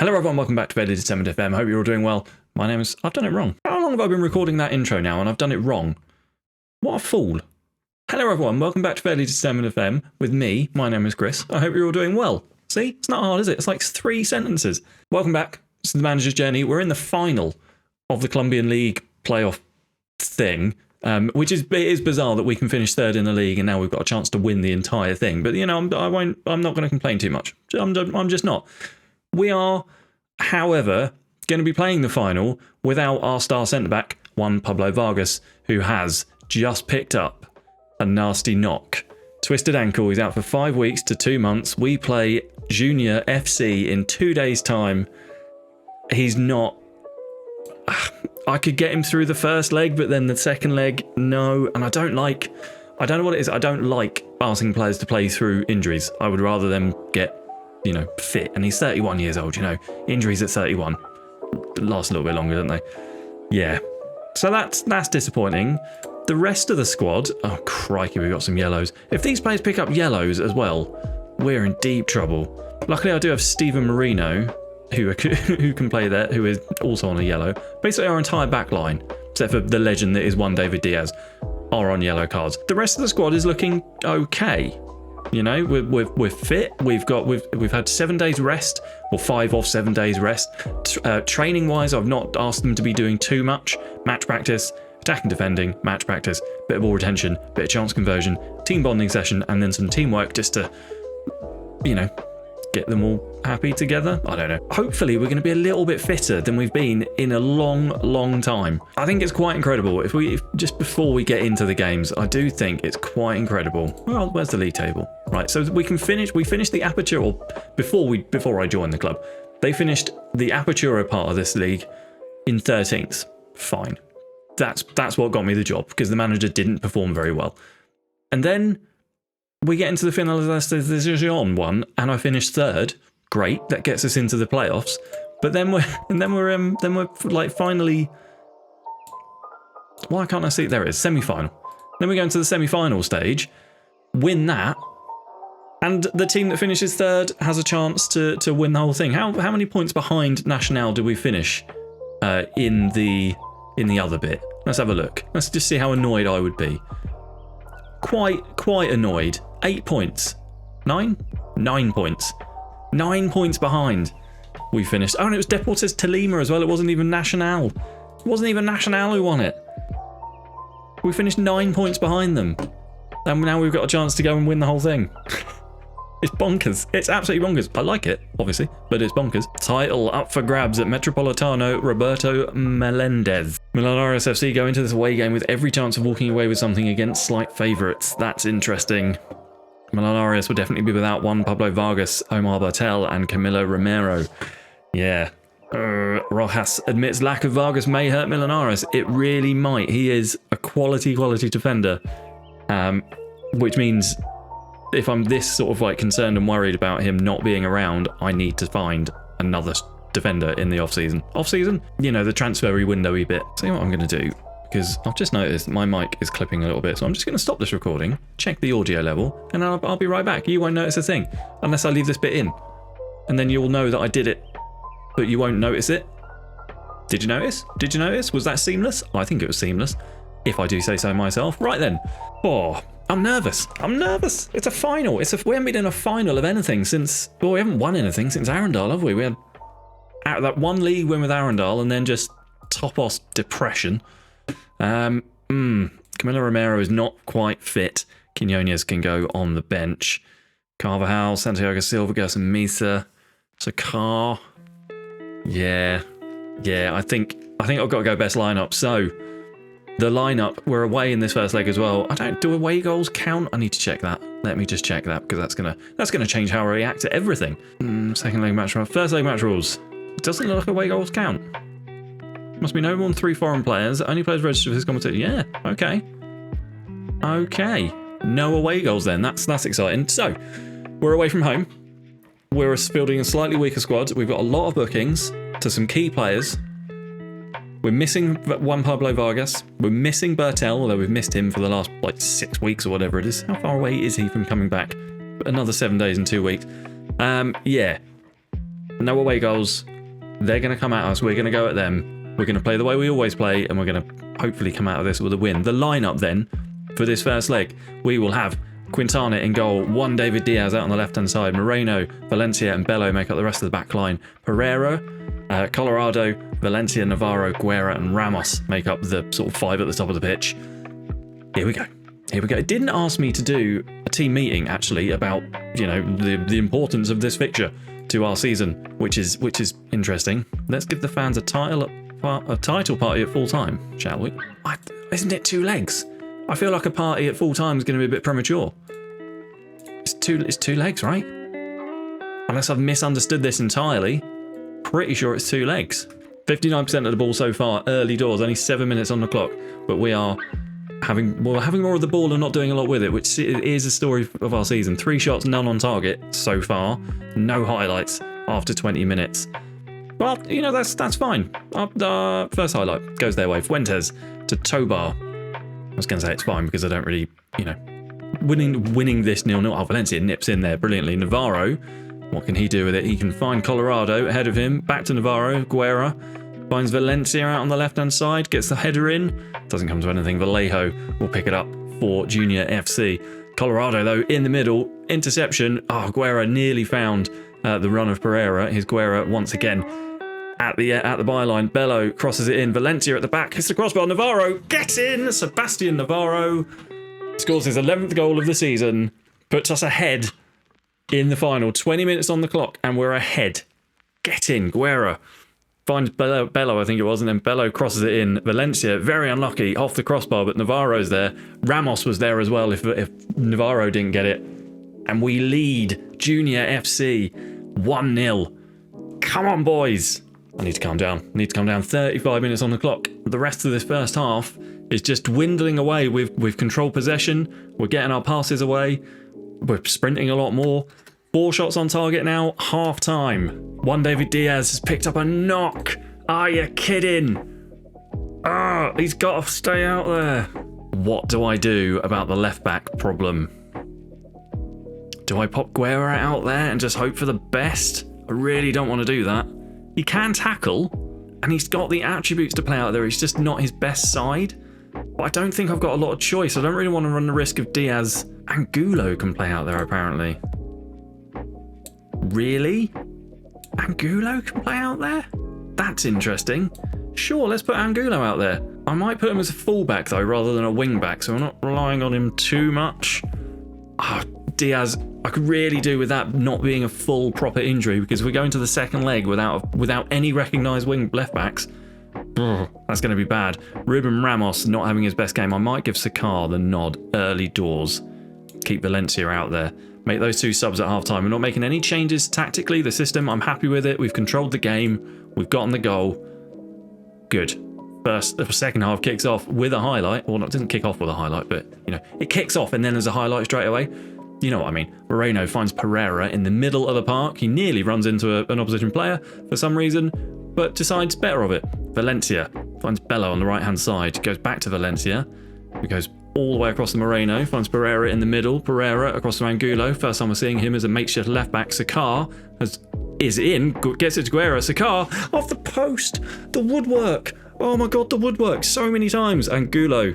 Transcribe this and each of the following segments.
Hello everyone, welcome back to FairlyDeterminedFM. Hope you're all doing well. My name is... I've done it wrong. How long have I been recording that intro now and I've done it wrong? What a fool. Hello everyone, welcome back to FairlyDeterminedFM with me. My name is Chris. I hope you're all doing well. See? It's not hard, is it? It's like 3 sentences. Welcome back. This is the manager's journey. We're in the final of the Colombian League playoff thing, which is bizarre that we can finish third in the league and now we've got a chance to win the entire thing. But, you know, I'm not going to complain too much. I'm just not. We are, however, going to be playing the final without our star centre-back, Juan Pablo Vargas, who has just picked up a nasty knock. Twisted ankle, he's out for 5 weeks to 2 months. We play Junior FC in 2 days' time. He's not... I could get him through the first leg, but then the second leg, no. And I don't know what it is. I don't like asking players to play through injuries. I would rather them get, you know, fit. And he's 31 years old, you know. Injuries at 31 last a little bit longer, don't they? Yeah. So that's disappointing. The rest of the squad, oh crikey, we've got some yellows. If these players pick up yellows as well, we're in deep trouble. Luckily, I do have Steven Marino, who can play there, who is also on a yellow. Basically, our entire back line, except for the legend that is one David Diaz, are on yellow cards. The rest of the squad is looking okay. You know, we're fit. We've had 7 days rest, or 5 of 7 days rest. Training wise, I've not asked them to be doing too much. Match practice, attacking, defending, match practice, bit of ball retention, bit of chance conversion, team bonding session, and then some teamwork just to, you know, get them all happy together. I don't know. Hopefully we're going to be a little bit fitter than we've been in a long time. I think it's quite incredible. If just before we get into the games, I do think it's quite incredible. Well, where's the league table? Right, so we finished the Aperture, or before I joined the club, they finished the Apertura part of this league in 13th. Fine. That's what got me the job, because the manager didn't perform very well. And then we get into the Finalización one, and I finished third. Great, that gets us into the playoffs. But then we're like finally. Why can't I see? There it is, semi-final. Then we go into the semi-final stage, win that, and the team that finishes third has a chance to win the whole thing. How many points behind Nacional did we finish in the other bit? Let's have a look. Let's just see how annoyed I would be. Quite annoyed. 8 points. 9 points. 9 points behind. We finished. Oh, and it was Deportes Tolima as well. It wasn't even Nacional. It wasn't even Nacional who won it. We finished 9 points behind them. And now we've got a chance to go and win the whole thing. It's bonkers. It's absolutely bonkers. I like it, obviously, but it's bonkers. Title up for grabs at Metropolitano Roberto Melendez. Millonarios FC go into this away game with every chance of walking away with something against slight favourites. That's interesting. Millonarios will definitely be without Juan Pablo Vargas, Omar Bartel, and Camilo Romero. Yeah. Rojas admits lack of Vargas may hurt Millonarios. It really might. He is a quality defender, which means if I'm this sort of like concerned and worried about him not being around, I need to find another defender in the off-season. Off-season? You know, the transfer-y window-y bit. See what I'm going to do, because I've just noticed my mic is clipping a little bit, so I'm just going to stop this recording, check the audio level, and I'll be right back. You won't notice a thing, unless I leave this bit in. And then you'll know that I did it, but you won't notice it. Did you notice? Did you notice? Was that seamless? I think it was seamless, if I do say so myself. Right then. Oh, I'm nervous. It's a final. We haven't been in a final of anything since... Well, we haven't won anything since Arundel, have we? We had that one league win with Arundel and then just Topos depression. Camilo Romero is not quite fit. Quinones can go on the bench. Carvajal, Santiago Silva, Gerson Misa, Sakar. Yeah, I think I've got to go best lineup. So the lineup, we're away in this first leg as well. Do away goals count? I need to check that. Let me just check that, because that's gonna change how I react to everything. Second leg match rules. First leg match rules. It doesn't look like away goals count. Must be no more than 3 foreign players. Only players registered for this competition. Yeah, okay. No away goals then. That's exciting. So we're away from home. We're fielding a slightly weaker squad. We've got a lot of bookings to some key players. We're missing Juan Pablo Vargas. We're missing Bertel, although we've missed him for the last 6 weeks or whatever it is. How far away is he from coming back? Another 7 days and 2 weeks. Yeah. No away goals. They're going to come at us. We're going to go at them. We're going to play the way we always play, and we're going to hopefully come out of this with a win. The lineup then for this first leg, we will have Quintana in goal, one David Diaz out on the left-hand side, Moreno, Valencia and Bello make up the rest of the back line. Pereira, Colorado, Valencia, Navarro, Guerra and Ramos make up the sort of five at the top of the pitch. Here we go. It didn't ask me to do a team meeting, actually, about, you know, the importance of this fixture to our season, which is interesting. Let's give the fans a title party at full time, shall we? Isn't it 2 legs? I feel like a party at full time is going to be a bit premature. It's two legs, right? Unless I've misunderstood this entirely. Pretty sure it's 2 legs. 59% of the ball so far, early doors, only 7 minutes on the clock, but we're having more of the ball and not doing a lot with it, which is the story of our season. 3 shots, none on target so far. No highlights after 20 minutes. Well, you know, that's fine. First highlight goes their way. Fuentes to Tobar. I was going to say it's fine because I don't really, you know, winning this 0-0. Oh, Valencia nips in there brilliantly. Navarro, what can he do with it? He can find Colorado ahead of him. Back to Navarro. Guerra finds Valencia out on the left-hand side. Gets the header in. Doesn't come to anything. Vallejo will pick it up for Junior FC. Colorado, though, in the middle. Interception. Oh, Guerra nearly found the run of Pereira. Here's Guerra once again at the byline. Bello crosses it in. Valencia at the back. Hits the crossbar. Navarro gets in. Sebastian Navarro scores his 11th goal of the season. Puts us ahead in the final. 20 minutes on the clock and we're ahead. Get in. Guerra finds Bello, I think it was, and then Bello crosses it in. Valencia, very unlucky, off the crossbar, but Navarro's there. Ramos was there as well if Navarro didn't get it. And we lead Junior FC 1-0. Come on, boys. I need to calm down. 35 minutes on the clock. The rest of this first half is just dwindling away. We've controlled possession. We're getting our passes away. We're sprinting a lot more. 4 shots on target now. Half time. One David Diaz has picked up a knock. Are you kidding? He's got to stay out there. What do I do about the left back problem? Do I pop Guerra out there and just hope for the best? I really don't want to do that. He can tackle, and he's got the attributes to play out there. He's just not his best side. But I don't think I've got a lot of choice. I don't really want to run the risk of Diaz. Angulo can play out there, apparently. Really? Angulo can play out there? That's interesting. Sure, let's put Angulo out there. I might put him as a fullback, though, rather than a wing-back, so I'm not relying on him too much. Diaz, I could really do with that not being a full proper injury, because we're going to the second leg without any recognised wing left backs. That's going to be bad. Ruben Ramos not having his best game. I might give Sakar the nod early doors. Keep Valencia out there. Make those 2 subs at half-time. We're not making any changes tactically. The system, I'm happy with it. We've controlled the game. We've gotten the goal. Good. The second half kicks off with a highlight. Well, it doesn't kick off with a highlight, but, you know, it kicks off and then there's a highlight straight away. You know what I mean. Moreno finds Pereira in the middle of the park. He nearly runs into an opposition player for some reason, but decides better of it. Valencia finds Bello on the right-hand side. Goes back to Valencia. He goes all the way across the Moreno. Finds Pereira in the middle. Pereira across to Angulo. First time we're seeing him as a makeshift left-back. Sakar is in. Gets it to Guerra. Sakar off the post. The woodwork. Oh my God, the woodwork. So many times. Angulo.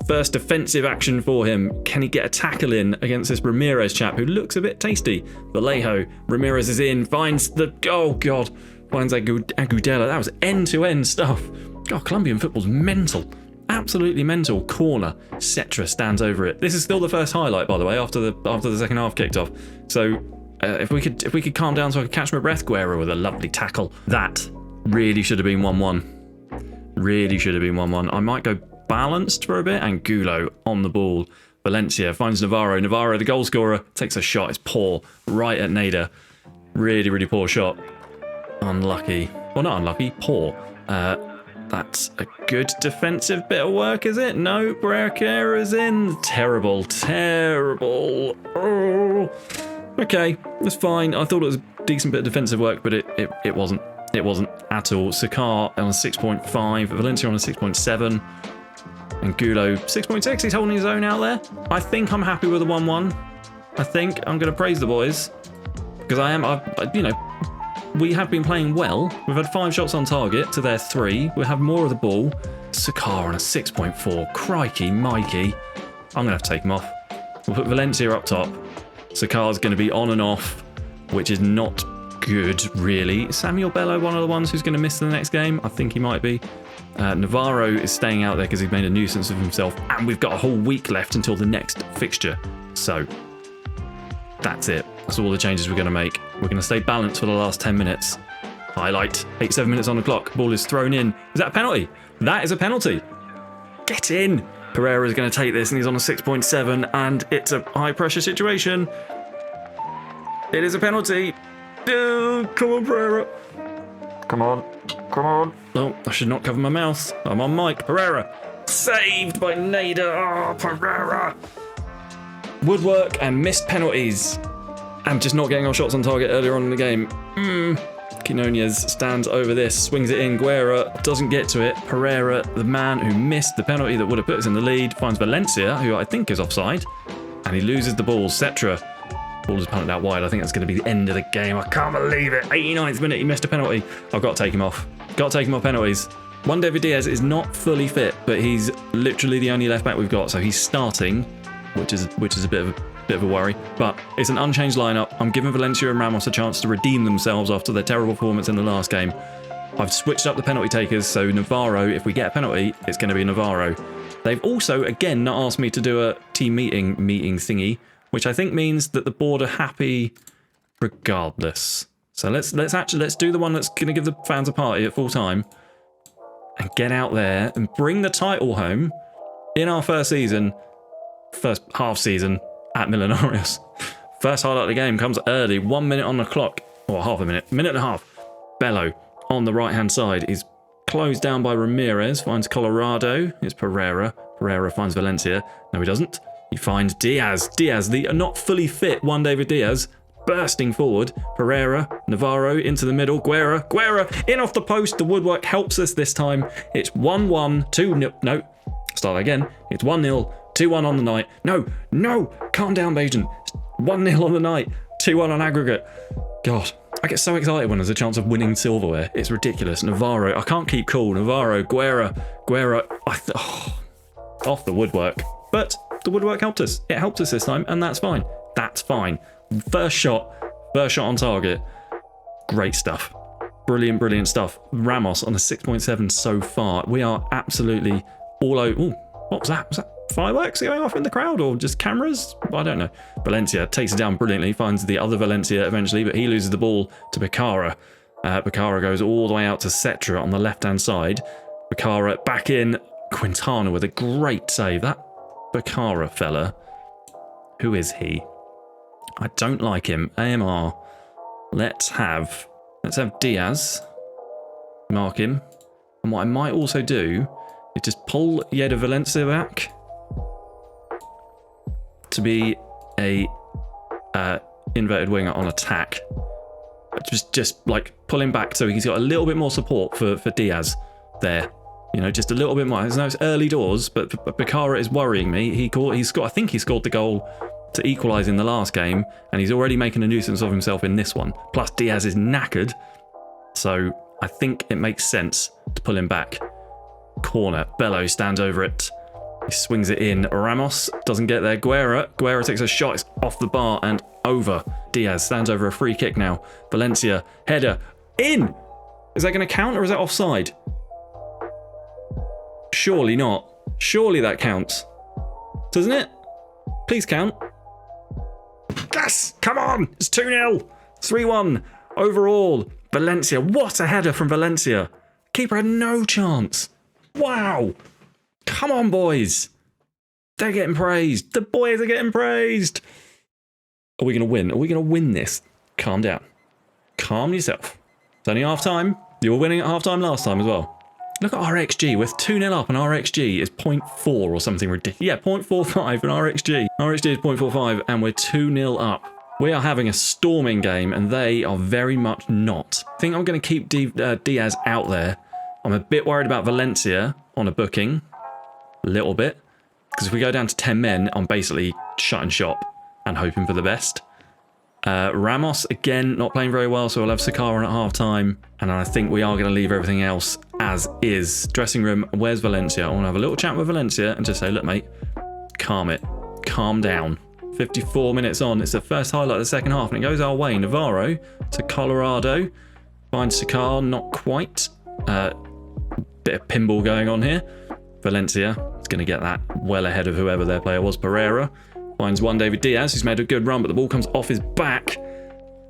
First defensive action for him. Can he get a tackle in against this Ramirez chap who looks a bit tasty? Vallejo. Ramirez is in. Finds the... Oh, God. Finds Agudela. That was end-to-end stuff. God, Colombian football's mental. Absolutely mental. Corner. Cetra stands over it. This is still the first highlight, by the way, after the second half kicked off. So if we could calm down so I could catch my breath, Guerra with a lovely tackle. That really should have been 1-1. Really should have been 1-1. I might go balanced for a bit. Angulo on the ball. Valencia finds Navarro. Navarro, the goal scorer, takes a shot. It's poor. Right at Nader. Really, really poor shot. Unlucky. Well, not unlucky. Poor. That's a good defensive bit of work, is it? No, Brecker is in. Terrible. Terrible. Oh. Okay, that's fine. I thought it was a decent bit of defensive work, but it wasn't. It wasn't at all. Sakar on a 6.5. Valencia on a 6.7. Angulo 6.6. He's holding his own out there. I think I'm happy with the 1-1. I think I'm going to praise the boys because I am. You know, we have been playing well. We've had 5 shots on target to their 3. We have more of the ball. Sakar on a 6.4. Crikey, Mikey. I'm going to have to take him off. We'll put Valencia up top. Sakar's going to be on and off, which is not good, really. Is Samuel Bello one of the ones who's going to miss the next game? I think he might be. Navarro is staying out there because he's made a nuisance of himself, and we've got a whole week left until the next fixture. So, that's it. That's all the changes we're going to make. We're going to stay balanced for the last 10 minutes. Highlight. 87 minutes on the clock. Ball is thrown in. Is that a penalty? That is a penalty. Get in. Pereira is going to take this, and he's on a 6.7, and it's a high-pressure situation. It is a penalty. Oh, come on, Pereira. Come on. Come on. Oh, I should not cover my mouth. I'm on mic. Pereira. Saved by Nader. Oh, Pereira. Woodwork and missed penalties. I'm just not getting our shots on target earlier on in the game. Quinones stands over this, swings it in. Guerra doesn't get to it. Pereira, the man who missed the penalty that would have put us in the lead, finds Valencia, who I think is offside, and he loses the ball. Cetra. Ball is punted out wide. I think that's going to be the end of the game. I can't believe it. 89th minute, he missed a penalty. I've got to take him off. Got to take him off penalties. Juan David Diaz is not fully fit, but he's literally the only left back we've got, so he's starting, which is a bit of a worry. But it's an unchanged lineup. I'm giving Valencia and Ramos a chance to redeem themselves after their terrible performance in the last game. I've switched up the penalty takers, so Navarro, if we get a penalty, it's going to be Navarro. They've also, again, not asked me to do a team meeting thingy, which I think means that the board are happy regardless. So let's do the one that's going to give the fans a party at full time and get out there and bring the title home in our first half season at Millonarios. First highlight of the game comes early, 1 minute on the clock, or half a minute, minute and a half. Bello on the right-hand side is closed down by Ramirez, finds Colorado. It's Pereira. Pereira finds Valencia. No, he doesn't. He finds Diaz. Diaz, the not fully fit Juan David Diaz, bursting forward. Pereira, Navarro into the middle. Guerra in off the post. The woodwork helps us this time. It's 1-1, 2-0. No, start that again. It's 1-0, 2-1 on the night. No, calm down, Bajan. 1-0 on the night, 2-1 on aggregate. God, I get so excited when there's a chance of winning silverware. It's ridiculous. Navarro, I can't keep cool. Navarro, Guerra, off the woodwork. But the woodwork helped us. It helped us this time, and that's fine. That's fine. First shot on target. Great stuff. Brilliant stuff. Ramos on a 6.7 so far. We are absolutely all over. Ooh, what was that? Was that fireworks going off in the crowd or just cameras? I don't know. Valencia takes it down brilliantly, finds the other Valencia eventually, but he loses the ball to Picara. Picara goes all the way out to Cetra on the left-hand side. Picara back in. Quintana with a great save. That Picara fella, who is he? I don't like him. AMR. Let's have Diaz. Mark him. And what I might also do is just pull Yeda Valencia back to be a inverted winger on attack. Just like pull him back so he's got a little bit more support for Diaz there. You know, just a little bit more. I know it's early doors, but Picara is worrying me. I think he scored the goal to equalise in the last game, and he's already making a nuisance of himself in this one. Plus, Diaz is knackered, so I think it makes sense to pull him back. Corner. Bello stands over it. He swings it in. Ramos doesn't get there. Guerra takes a shot. It's off the bar and over. Diaz stands over a free kick now. Valencia. Header. In! Is that going to count or is that offside? Surely not. Surely that counts. Doesn't it? Please count. Yes! Come on! It's 2-0. 3-1. Overall. Valencia. What a header from Valencia. Keeper had no chance. Wow. Come on, boys. They're getting praised. The boys are getting praised. Are we going to win? Are we going to win this? Calm down. Calm yourself. It's only half time. You were winning at half time last time as well. Look at our XG. We're 2-0 up and our XG is 0.4 or something ridiculous. Yeah, 0.45 and our XG. Our XG is 0.45 and we're 2-0 up. We are having a storming game and they are very much not. I think I'm going to keep Diaz out there. I'm a bit worried about Valencia on a booking. A little bit. Because if we go down to 10 men, I'm basically shutting shop and hoping for the best. Ramos, again, not playing very well, so we'll have Sakara at half-time. And I think we are going to leave everything else as is. Dressing room, where's Valencia? I want to have a little chat with Valencia and just say, look, mate, calm it. Calm down. 54 minutes on. It's the first highlight of the second half, and it goes our way. Navarro to Colorado. Finds Sakar, not quite. Bit of pinball going on here. Valencia is going to get that well ahead of whoever their player was. Pereira finds one David Diaz, who's made a good run, but the ball comes off his back,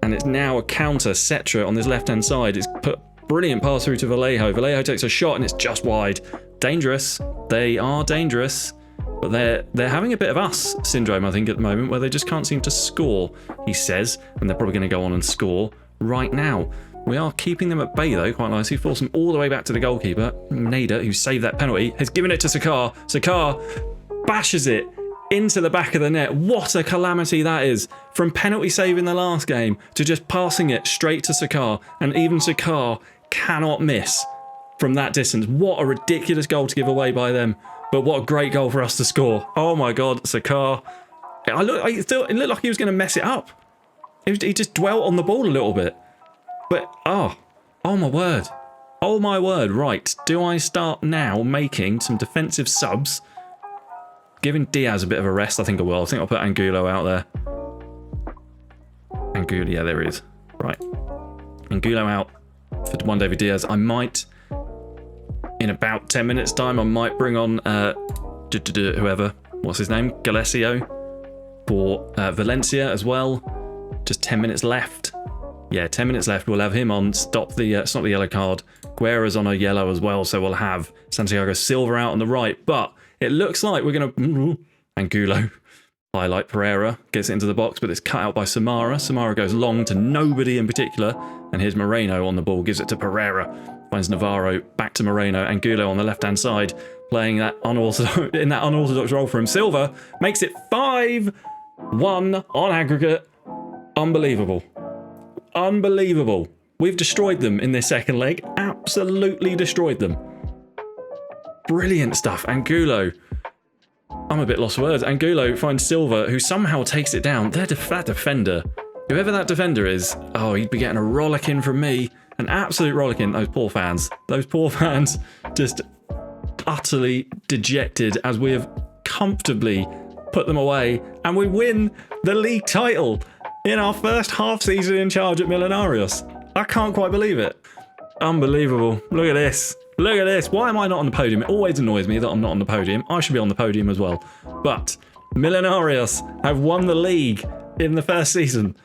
and it's now a counter. Cetra on this left-hand side. It's put brilliant pass through to Vallejo. Vallejo takes a shot, and it's just wide. Dangerous. They are dangerous, but they're having a bit of us syndrome, I think, at the moment, where they just can't seem to score, he says, and they're probably going to go on and score right now. We are keeping them at bay, though, quite nicely. Force them all the way back to the goalkeeper. Nader, who saved that penalty, has given it to Sakar. Sakar bashes it into the back of the net. What a calamity that is. From penalty save in the last game to just passing it straight to Sakar. And even Sakar cannot miss from that distance. What a ridiculous goal to give away by them. But what a great goal for us to score. Oh, my God, Sakar. It looked like he was going to mess it up. He just dwelt on the ball a little bit. But, oh my word. Oh my word. Right, do I start now making some defensive subs? Giving Diaz a bit of a rest, I think I will. I think I'll put Angulo out there. Angulo, yeah, there he is. Right. Angulo out for one David Diaz. I might, in about 10 minutes time, I might bring on whoever, what's his name? Galesio for Valencia as well. Just 10 minutes left. Yeah, 10 minutes left. We'll have him on. Stop the yellow card. Guerra's on a yellow as well, so we'll have Santiago Silva out on the right. But it looks like we're going to... Angulo. Highlight Pereira. Gets it into the box, but it's cut out by Samara. Samara goes long to nobody in particular. And here's Moreno on the ball. Gives it to Pereira. Finds Navarro. Back to Moreno. Angulo on the left-hand side. Playing that unorthodox role for him. Silva makes it 5-1 on aggregate. Unbelievable. Unbelievable. We've destroyed them in this second leg. Absolutely destroyed them. Brilliant stuff. Angulo. I'm a bit lost for words. Angulo finds Silva, who somehow takes it down. That defender, whoever that defender is, oh, he'd be getting a rollicking from me. An absolute rollicking. Those poor fans. Those poor fans just utterly dejected as we have comfortably put them away. And we win the league title in our first half season in charge at Millonarios. I can't quite believe it. Unbelievable. Look at this. Look at this. Why am I not on the podium? It always annoys me that I'm not on the podium. I should be on the podium as well. But Millonarios have won the league in the first season.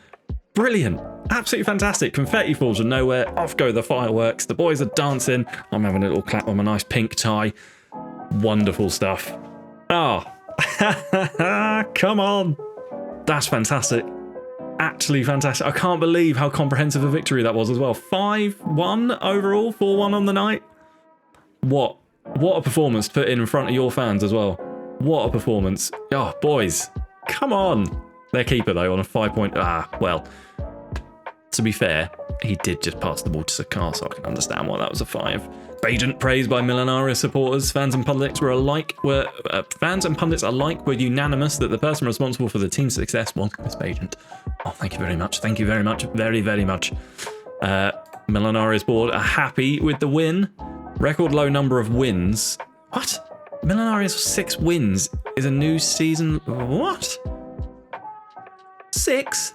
Brilliant. Absolutely fantastic. Confetti falls from nowhere. Off go the fireworks. The boys are dancing. I'm having a little clap on my nice pink tie. Wonderful stuff. Oh. Come on. That's fantastic. Actually fantastic. I can't believe how comprehensive a victory that was as well. 5-1 overall, 4-1 on the night. What a performance to put in front of your fans as well. What a performance. Oh, boys. Come on. Their keeper, though, on a 5-point... well, to be fair, he did just pass the ball to Sakar, so I can understand why that was a 5. Badent praised by Millonarios supporters. Fans and pundits were unanimous that the person responsible for the team's success was Chris Badent. Oh, thank you very much. Thank you very much. Very, very much. Millonarios board are happy with the win. Record low number of wins. What? Millonarios 6 wins is a new season. What? 6?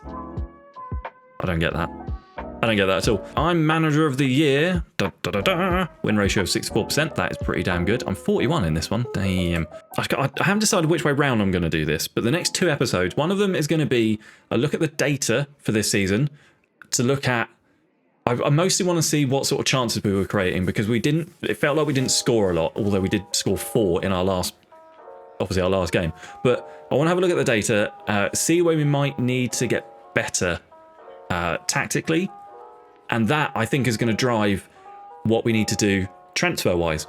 I don't get that. I don't get that at all. I'm manager of the year. Win ratio of 64%. That is pretty damn good. I'm 41 in this one. Damn. I haven't decided which way round I'm going to do this, but the next 2 episodes, one of them is going to be a look at the data for this season to look at. I mostly want to see what sort of chances we were creating because it felt like we didn't score a lot, although we did score 4 in our last game. But I want to have a look at the data, see where we might need to get better tactically. And that, I think, is going to drive what we need to do transfer-wise.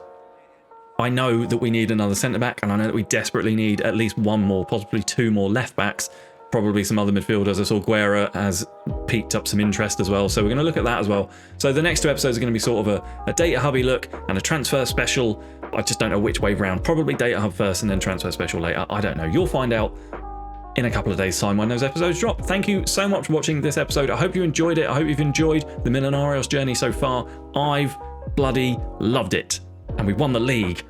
I know that we need another centre-back, and I know that we desperately need at least 1 more, possibly 2 more left-backs, probably some other midfielders. I saw Guerra has peaked up some interest as well, so we're going to look at that as well. So the next 2 episodes are going to be sort of a data hubby look and a transfer special. I just don't know which way round. Probably data hub first and then transfer special later. I don't know. You'll find out in a couple of days' time when those episodes drop. Thank you so much for watching this episode. I hope you enjoyed it. I hope you've enjoyed the Millonarios journey so far. I've bloody loved it. And we won the league.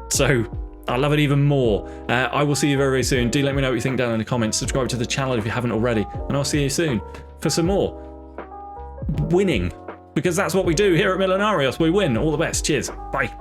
So I love it even more. I will see you very, very soon. Do let me know what you think down in the comments. Subscribe to the channel if you haven't already. And I'll see you soon for some more winning. Because that's what we do here at Millonarios. We win. All the best. Cheers. Bye.